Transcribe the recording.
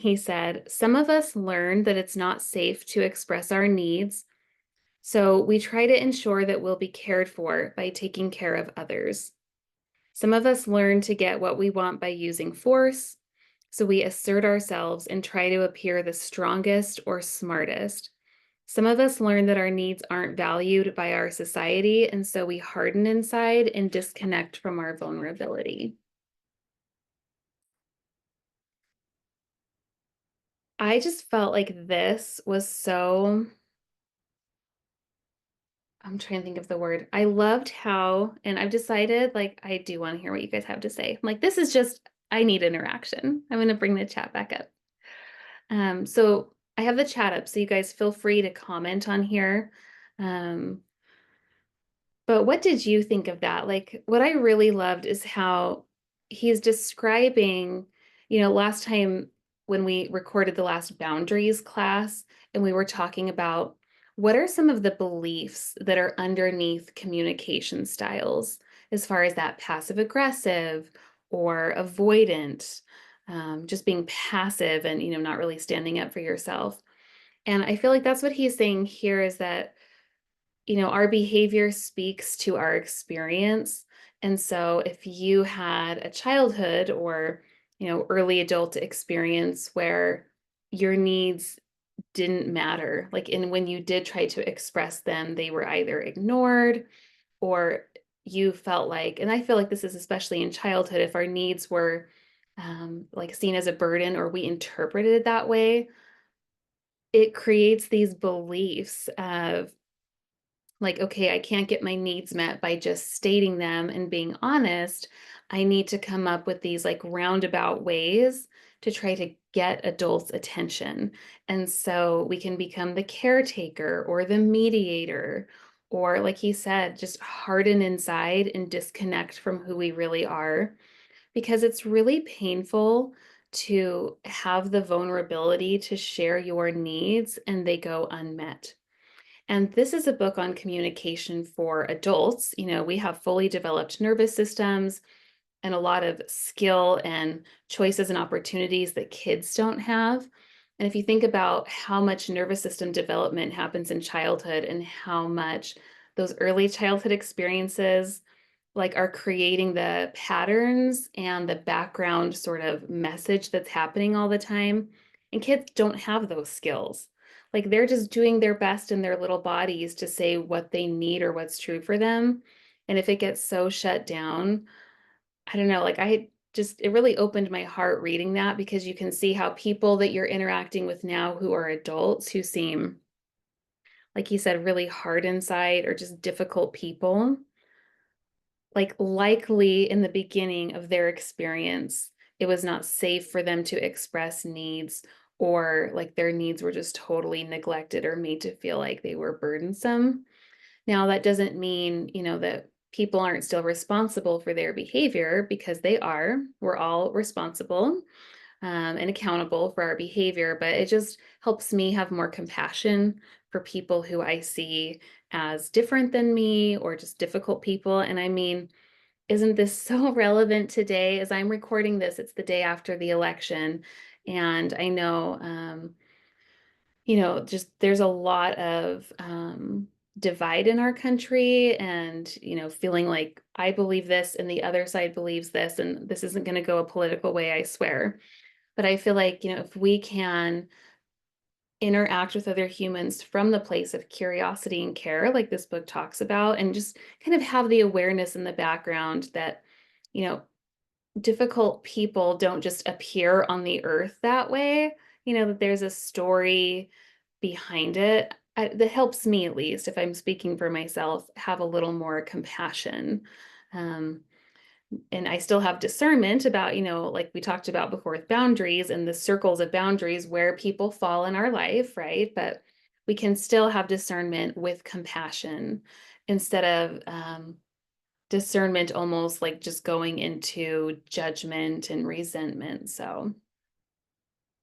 He said, "Some of us learn that it's not safe to express our needs, so we try to ensure that we'll be cared for by taking care of others. Some of us learn to get what we want by using force, so we assert ourselves and try to appear the strongest or smartest. Some of us learn that our needs aren't valued by our society, and so we harden inside and disconnect from our vulnerability." I just felt like this was so, I'm trying to think of the word. I loved how, and I've decided like I do want to hear what you guys have to say. I'm like, this is just, I need interaction. I'm going to bring the chat back up. So I have the chat up, so you guys feel free to comment on here. Um, but what did you think of that? Like, what I really loved is how he's describing, last time when we recorded the last boundaries class, and we were talking about what are some of the beliefs that are underneath communication styles, as far as that passive aggressive or avoidant, just being passive and, not really standing up for yourself. And I feel like that's what he's saying here is that our behavior speaks to our experience. And so if you had a childhood or, early adult experience where your needs didn't matter, like, and when you did try to express them, they were either ignored or you felt like, and I feel like this is especially in childhood, if our needs were like seen as a burden or we interpreted it that way, it creates these beliefs of like, okay, I can't get my needs met by just stating them and being honest. I need to come up with these like roundabout ways to try to get adults' attention. And so we can become the caretaker or the mediator, or like he said, just harden inside and disconnect from who we really are. Because it's really painful to have the vulnerability to share your needs and they go unmet. And this is a book on communication for adults. We have fully developed nervous systems and a lot of skill and choices and opportunities that kids don't have. And if you think about how much nervous system development happens in childhood and how much those early childhood experiences like are creating the patterns and the background sort of message that's happening all the time. And kids don't have those skills. Like they're just doing their best in their little bodies to say what they need or what's true for them. And if it gets so shut down, I don't know, like it really opened my heart reading that because you can see how people that you're interacting with now who are adults who seem, like you said, really hard inside or just difficult people, like likely in the beginning of their experience, it was not safe for them to express needs or like their needs were just totally neglected or made to feel like they were burdensome. Now, that doesn't mean, that people aren't still responsible for their behavior because they are. We're all responsible and accountable for our behavior, but it just helps me have more compassion for people who I see as different than me or just difficult people. And I mean, isn't this so relevant today? As I'm recording this, it's the day after the election. And I know, just there's a lot of divide in our country and, feeling like I believe this and the other side believes this, and this isn't going to go a political way, I swear. But I feel like, if we can interact with other humans from the place of curiosity and care, like this book talks about, and just kind of have the awareness in the background that, you know, difficult people don't just appear on the earth that way, that there's a story behind it. That helps me, at least, if I'm speaking for myself, have a little more compassion. Um, and I still have discernment about, like we talked about before with boundaries and the circles of boundaries where people fall in our life, right? But we can still have discernment with compassion instead of discernment almost like just going into judgment and resentment. So